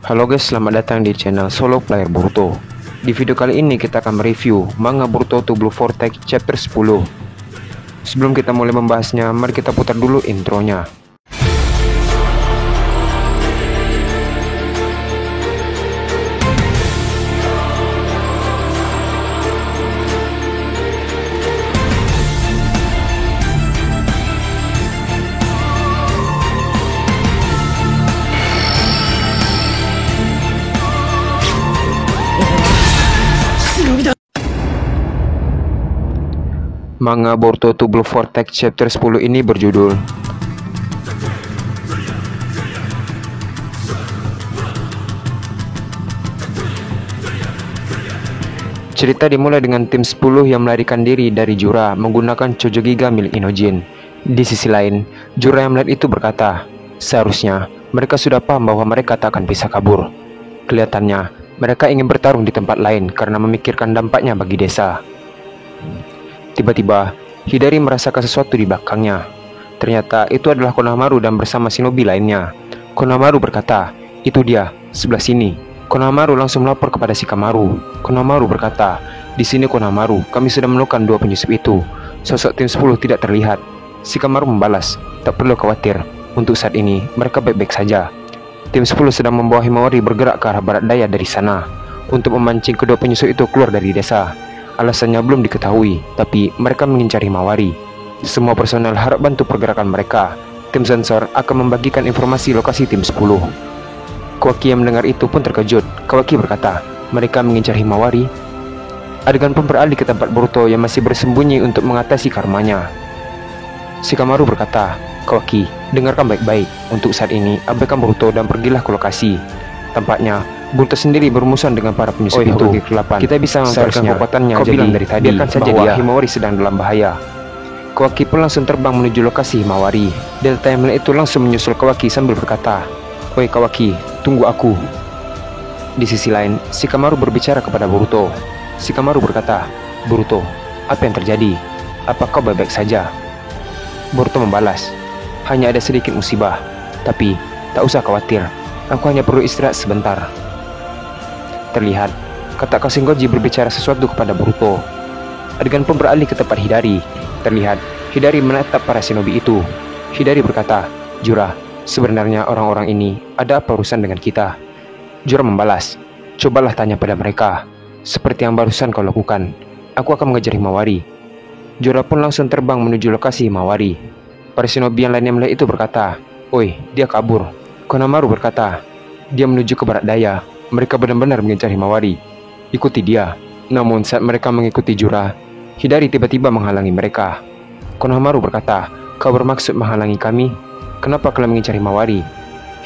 Halo guys, selamat datang di channel Solo Player Boruto. Di video kali ini kita akan mereview manga Boruto to Blue Vortex chapter 10. Sebelum kita mulai membahasnya, mari kita putar dulu intronya. Manga Boruto to Blue Vortex chapter 10 ini berjudul Cerita dimulai dengan tim 10 yang melarikan diri dari Jura menggunakan Chojogiga milik Inojin. Di sisi lain, Jura yang melihat itu berkata, seharusnya mereka sudah paham bahwa mereka tak akan bisa kabur. Kelihatannya, mereka ingin bertarung di tempat lain karena memikirkan dampaknya bagi desa. Tiba-tiba, Hidari merasakan sesuatu di belakangnya. Ternyata itu adalah Konohamaru dan bersama shinobi lainnya. Konohamaru berkata, itu dia, sebelah sini. Konohamaru langsung melapor kepada Shikamaru. Konohamaru berkata, di sini Konohamaru, kami sudah menemukan dua penyusup itu. Sosok tim 10 tidak terlihat. Shikamaru membalas, tak perlu khawatir. Untuk saat ini, mereka baik-baik saja. Tim 10 sedang membawa Himawari bergerak ke arah barat daya dari sana untuk memancing kedua penyusup itu keluar dari desa. Alasannya belum diketahui, tapi mereka mengincar Himawari. Semua personel harap bantu pergerakan mereka. Tim sensor akan membagikan informasi lokasi tim 10. Kawaki yang mendengar itu pun terkejut. Kawaki berkata, mereka mengincar Himawari. Adegan pun beralih ke tempat Boruto yang masih bersembunyi untuk mengatasi karmanya. Shikamaru berkata, Kawaki, dengarkan baik-baik. Untuk saat ini, abaikan Boruto dan pergilah ke lokasi. Tampaknya Boruto sendiri bermusuhan dengan para penyusup itu. Kita bisa memperolehkan kekuatannya. Kau bilang dari tadi biarkan saja bahwa Himawari sedang dalam bahaya. Kawaki pun langsung terbang menuju lokasi Himawari. Delta yang melihat itu langsung menyusul Kawaki sambil berkata, Oi Kawaki, tunggu aku. Di sisi lain, Shikamaru berbicara kepada Boruto. Shikamaru berkata, Boruto, apa yang terjadi? Apa kau baik-baik saja? Boruto membalas, hanya ada sedikit musibah, tapi tak usah khawatir. Aku hanya perlu istirahat sebentar. Terlihat, kata Kashingoji berbicara sesuatu kepada Boruto. Adegan pun beralih ke tempat Hidari. Terlihat, Hidari menatap para shinobi itu. Hidari berkata, Jura, sebenarnya orang-orang ini ada apa urusan dengan kita? Jura membalas, cobalah tanya pada mereka. Seperti yang barusan kau lakukan, aku akan mengejar Himawari. Jura pun langsung terbang menuju lokasi Himawari. Para shinobi yang lainnya melihat itu berkata, Oi, dia kabur. Konohamaru berkata, dia menuju ke barat daya. Mereka benar-benar mengincar Himawari. Ikuti dia. Namun saat mereka mengikuti Jura, Hidari tiba-tiba menghalangi mereka. Konohamaru berkata, kau bermaksud menghalangi kami? Kenapa kalian mengincar Himawari?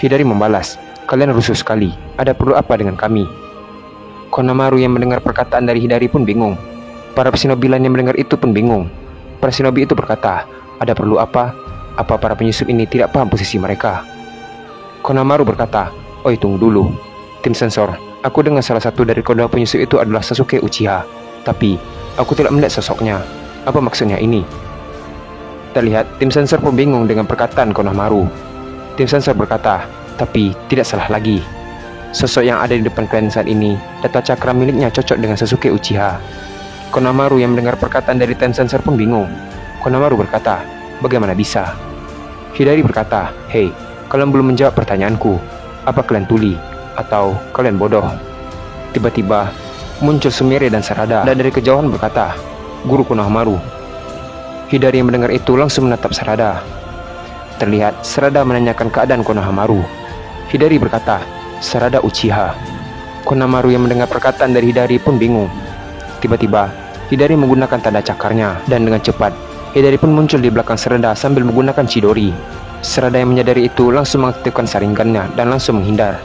Hidari membalas, kalian rusuh sekali. Ada perlu apa dengan kami? Konohamaru yang mendengar perkataan dari Hidari pun bingung. Para shinobi lain yang mendengar itu pun bingung. Para shinobi itu berkata, ada perlu apa? Apa para penyusup ini tidak paham posisi mereka? Konohamaru berkata, oi tunggu dulu. Tim sensor, aku dengar salah satu dari kedua penyusup itu adalah Sasuke Uchiha. Tapi, aku tidak melihat sosoknya. Apa maksudnya ini? Terlihat, tim sensor pun bingung dengan perkataan Konohamaru. Tim sensor berkata, tapi tidak salah lagi. Sosok yang ada di depan kalian saat ini, data cakra miliknya cocok dengan Sasuke Uchiha. Konohamaru yang mendengar perkataan dari tim sensor pun bingung. Konohamaru berkata, bagaimana bisa? Hidari berkata, hei, kalian belum menjawab pertanyaanku. Apa kalian tuli? Atau kalian bodoh? Tiba-tiba muncul Sumire dan Sarada dan dari kejauhan berkata, Guru Konohamaru. Hidari yang mendengar itu langsung menatap Sarada. Terlihat Sarada menanyakan keadaan Konohamaru. Hidari berkata, Sarada Uchiha. Konohamaru yang mendengar perkataan dari Hidari pun bingung. Tiba-tiba Hidari menggunakan tanda cakarnya dan dengan cepat Hidari pun muncul di belakang Sarada sambil menggunakan Chidori. Sarada yang menyadari itu langsung mengaktifkan saringannya dan langsung menghindar.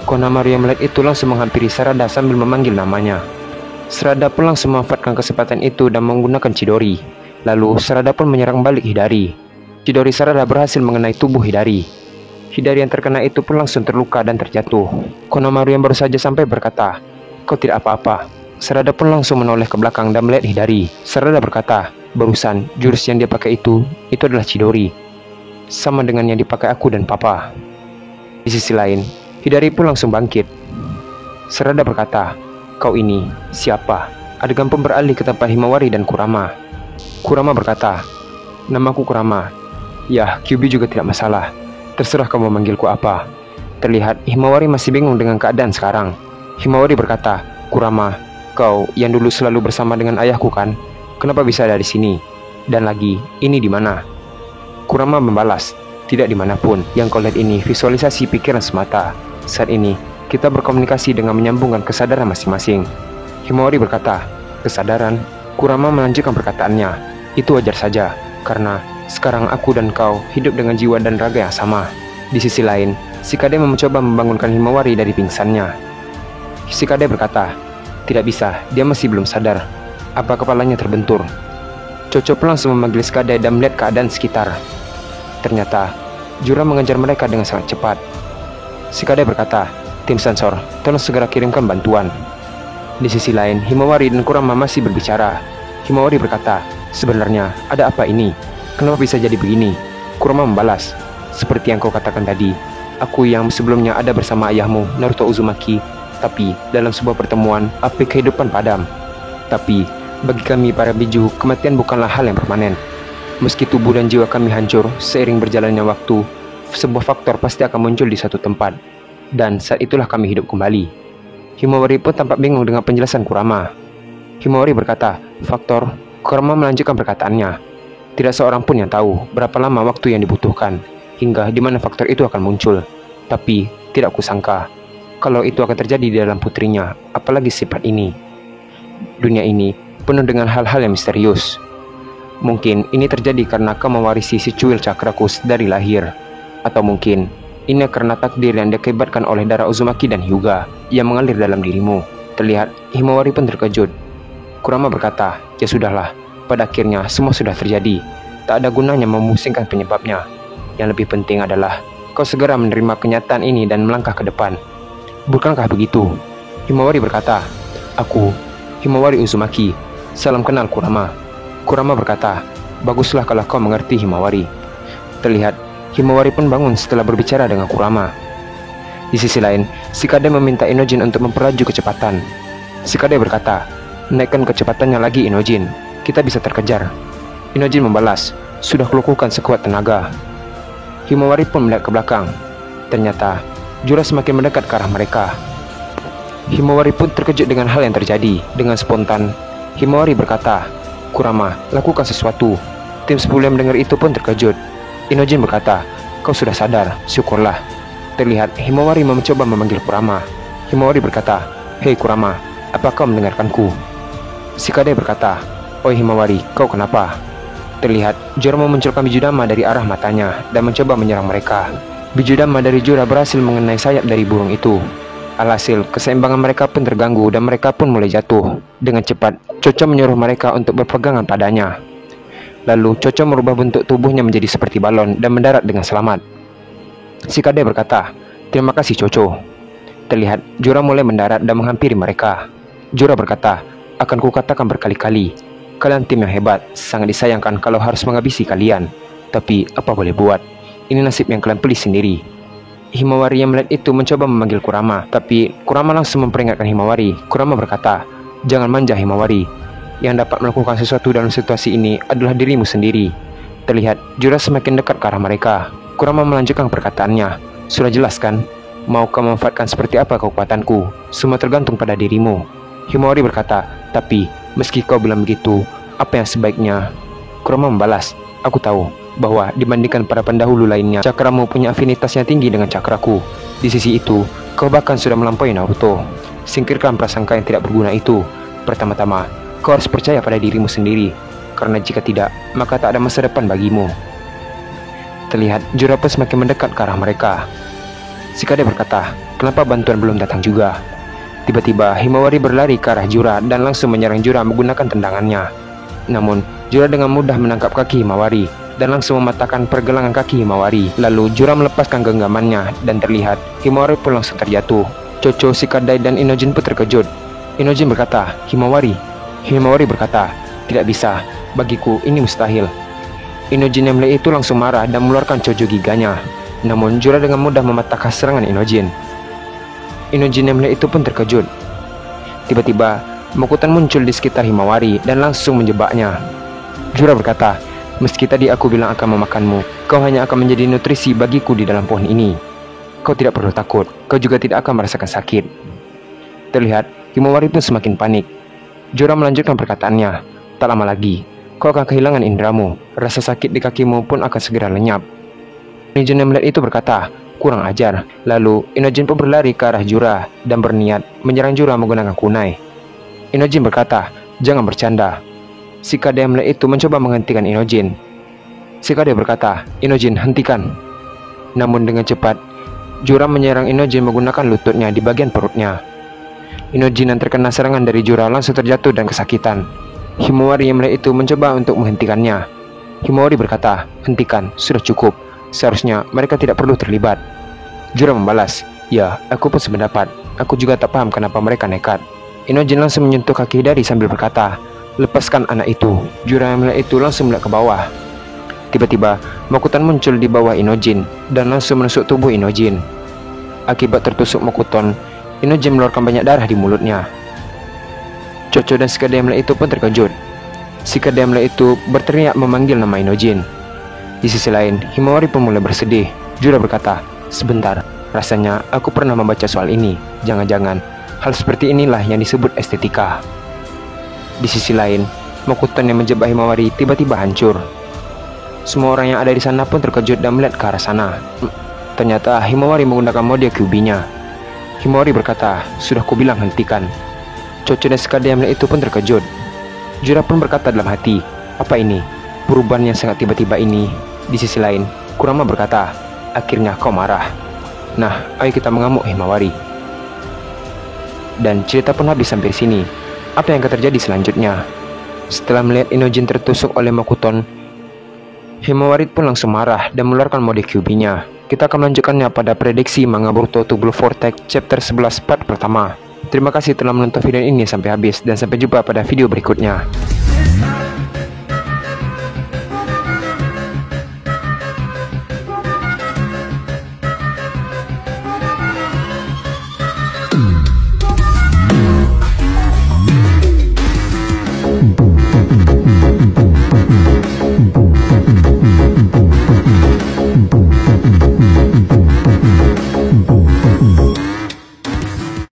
Konohamaru yang melihat itu langsung menghampiri Sarada sambil memanggil namanya. Sarada pun langsung memanfaatkan kesempatan itu dan menggunakan Chidori. Lalu Sarada pun menyerang balik Hidari. Chidori Sarada berhasil mengenai tubuh Hidari. Hidari yang terkena itu pun langsung terluka dan terjatuh. Konohamaru yang baru saja sampai berkata, kau tidak apa-apa. Sarada pun langsung menoleh ke belakang dan melihat Hidari. Sarada berkata, barusan jurus yang dia pakai itu adalah Chidori. Sama dengan yang dipakai aku dan papa. Di sisi lain, Hidari pun langsung bangkit. Serada berkata, "Kau ini siapa?" Adegan pun beralih ke tempat Himawari dan Kurama. Kurama berkata, "Namaku Kurama." "Ya, Kyuubi juga tidak masalah. Terserah kamu memanggilku apa." Terlihat Himawari masih bingung dengan keadaan sekarang. Himawari berkata, "Kurama, kau yang dulu selalu bersama dengan ayahku kan? Kenapa bisa ada di sini? Dan lagi, ini di mana?" Kurama membalas, "Tidak dimanapun. Yang kau lihat ini visualisasi pikiran semata. Saat ini, kita berkomunikasi dengan menyambungkan kesadaran masing-masing." Himawari berkata, "Kesadaran?" Kurama melanjutkan perkataannya, "Itu wajar saja, karena sekarang aku dan kau hidup dengan jiwa dan raga yang sama." Di sisi lain, Shikade mencoba membangunkan Himawari dari pingsannya. Shikade berkata, "Tidak bisa, dia masih belum sadar." Apa kepalanya terbentur? Chocho pun langsung memanggil Shikade dan melihat keadaan sekitar. Ternyata, Jura mengejar mereka dengan sangat cepat. Shikade berkata, "Tim sensor, tolong segera kirimkan bantuan." Di sisi lain, Himawari dan Kurama masih berbicara. Himawari berkata, "Sebenarnya ada apa ini? Kenapa bisa jadi begini?" Kurama membalas, "Seperti yang kau katakan tadi, aku yang sebelumnya ada bersama ayahmu, Naruto Uzumaki, tapi dalam sebuah pertemuan, api kehidupan padam. Tapi, bagi kami para biju, kematian bukanlah hal yang permanen. Meski tubuh dan jiwa kami hancur, seiring berjalannya waktu, sebuah faktor pasti akan muncul di suatu tempat. Dan saat itulah kami hidup kembali." Himawari pun tampak bingung dengan penjelasan Kurama. Himawari berkata, "Faktor?" Kurama melanjutkan perkataannya, "Tidak seorang pun yang tahu berapa lama waktu yang dibutuhkan, hingga di mana faktor itu akan muncul. Tapi, tidak kusangka, kalau itu akan terjadi di dalam putrinya, apalagi sifat ini. Dunia ini penuh dengan hal-hal yang misterius. Mungkin ini terjadi karena kau mewarisi si cuil cakraku dari lahir. Atau mungkin ini karena takdir yang diakibatkan oleh darah Uzumaki dan Hyuga yang mengalir dalam dirimu." Terlihat Himawari pun terkejut. Kurama berkata, "Ya sudahlah, pada akhirnya semua sudah terjadi. Tak ada gunanya memusingkan penyebabnya. Yang lebih penting adalah kau segera menerima kenyataan ini dan melangkah ke depan." "Bukankah begitu?" Himawari berkata, "Aku, Himawari Uzumaki. Salam kenal Kurama." Kurama berkata, "Baguslah kalau kau mengerti Himawari." Terlihat Himawari pun bangun setelah berbicara dengan Kurama. Di sisi lain, Shikade meminta Inojin untuk memperlaju kecepatan. Shikade berkata, "Naikkan kecepatannya lagi, Inojin. Kita bisa terkejar." Inojin membalas, "Sudah kulakukan sekuat tenaga." Himawari pun melihat ke belakang. Ternyata, Jura semakin mendekat ke arah mereka. Himawari pun terkejut dengan hal yang terjadi. Dengan spontan, Himawari berkata, "Kurama, lakukan sesuatu." Tim 10 yang mendengar itu pun terkejut. Inojin berkata, "Kau sudah sadar, syukurlah." Terlihat Himawari mencoba memanggil Kurama. Himawari berkata, "Hei Kurama, apa kau mendengarkanku?" Shikade berkata, "Oi Himawari, kau kenapa?" Terlihat Jura memunculkan Bijudama dari arah matanya dan mencoba menyerang mereka. Bijudama dari Jura berhasil mengenai sayap dari burung itu. Alhasil, keseimbangan mereka pun terganggu dan mereka pun mulai jatuh. Dengan cepat, Chocho menyuruh mereka untuk berpegangan padanya. Lalu Chocho merubah bentuk tubuhnya menjadi seperti balon dan mendarat dengan selamat. Shikade berkata, "Terima kasih Chocho." Terlihat Jura mulai mendarat dan menghampiri mereka. Jura berkata, "Akan kukatakan berkali-kali, kalian tim yang hebat. Sangat disayangkan kalau harus menghabisi kalian. Tapi apa boleh buat, ini nasib yang kalian pilih sendiri." Himawari yang melihat itu mencoba memanggil Kurama, tapi Kurama langsung memperingatkan Himawari. Kurama berkata, "Jangan manja Himawari. Yang dapat melakukan sesuatu dalam situasi ini adalah dirimu sendiri." Terlihat Jura semakin dekat ke arah mereka. Kurama melanjutkan perkataannya, "Sudah jelas kan? Mau kau memanfaatkan seperti apa kekuatanku? Semua tergantung pada dirimu." Himawari berkata, "Tapi meski kau bilang begitu, apa yang sebaiknya?" Kurama membalas, "Aku tahu bahwa dibandingkan para pendahulu lainnya, cakramu punya afinitas yang tinggi dengan cakraku. Di sisi itu, kau bahkan sudah melampaui Naruto. Singkirkan prasangka yang tidak berguna itu. Pertama-tama, kau harus percaya pada dirimu sendiri, karena jika tidak, maka tak ada masa depan bagimu." Terlihat Jura pun semakin mendekat ke arah mereka. Shikade berkata, "Kenapa bantuan belum datang juga?" Tiba-tiba Himawari berlari ke arah Jura dan langsung menyerang Jura menggunakan tendangannya. Namun Jura dengan mudah menangkap kaki Himawari dan langsung mematahkan pergelangan kaki Himawari. Lalu Jura melepaskan genggamannya dan terlihat Himawari pun langsung terjatuh. Chocho, Shikade dan Inojin pun terkejut. Inojin berkata, "Himawari." Himawari berkata, "Tidak bisa, bagiku ini mustahil." Inojin yang melihat itu langsung marah dan mengeluarkan Chojo giganya. Namun Jura dengan mudah mematahkan serangan Inojin. Inojin yang melihat itu pun terkejut. Tiba-tiba, Mokuton muncul di sekitar Himawari dan langsung menjebaknya. Jura berkata, "Meski tadi aku bilang akan memakanmu, kau hanya akan menjadi nutrisi bagiku di dalam pohon ini. Kau tidak perlu takut, kau juga tidak akan merasakan sakit." Terlihat, Himawari pun semakin panik. Jura melanjutkan perkataannya, "Tak lama lagi, kau akan kehilangan indramu. Rasa sakit di kakimu pun akan segera lenyap." Inojin yang melihat itu berkata, "Kurang ajar." Lalu, Inojin pun berlari ke arah Jura dan berniat menyerang Jura menggunakan kunai. Inojin berkata, "Jangan bercanda." Si Kade yang melihat itu mencoba menghentikan Inojin. Si Kade berkata, "Inojin, hentikan." Namun dengan cepat, Jura menyerang Inojin menggunakan lututnya di bagian perutnya. Inojin yang terkena serangan dari Jura langsung terjatuh dan kesakitan. Himawari yang melihat itu mencoba untuk menghentikannya. Himawari berkata, "Hentikan, sudah cukup. Seharusnya mereka tidak perlu terlibat." Jura membalas, "Ya, aku pun sependapat. Aku juga tak paham kenapa mereka nekat." Inojin langsung menyentuh kaki Hidari sambil berkata, "Lepaskan anak itu." Jura yang melihat itu langsung melihat ke bawah. Tiba-tiba, Mokuton muncul di bawah Inojin dan langsung menusuk tubuh Inojin. Akibat tertusuk Mokuton, Inojin mengeluarkan banyak darah di mulutnya. Chocho dan Shikade yang melihat itu pun terkejut. Shikade yang melihat itu berteriak memanggil nama Inojin. Di sisi lain, Himawari pun mulai bersedih. Jura berkata, "Sebentar, rasanya aku pernah membaca soal ini. Jangan-jangan hal seperti inilah yang disebut estetika." Di sisi lain, Mokuton yang menjebak Himawari tiba-tiba hancur. Semua orang yang ada di sana pun terkejut dan melihat ke arah sana. Ternyata Himawari menggunakan mode Kyuubi-nya. Himawari berkata, "Sudah kubilang hentikan." Chocho dan Shikade yang melihat itu pun terkejut. Jura pun berkata dalam hati, "Apa ini? Perubahan yang sangat tiba-tiba ini." Di sisi lain, Kurama berkata, "Akhirnya kau marah. Nah, ayo kita mengamuk Himawari." Dan cerita pun habis sampai sini. Apa yang akan terjadi selanjutnya? Setelah melihat Inojin tertusuk oleh Mokuton, Himawari pun langsung marah dan mengeluarkan mode Kyuubi-nya. Kita akan melanjutkannya pada prediksi manga Boruto to Blue Vortex chapter 11 part pertama. Terima kasih telah menonton video ini sampai habis dan sampai jumpa pada video berikutnya.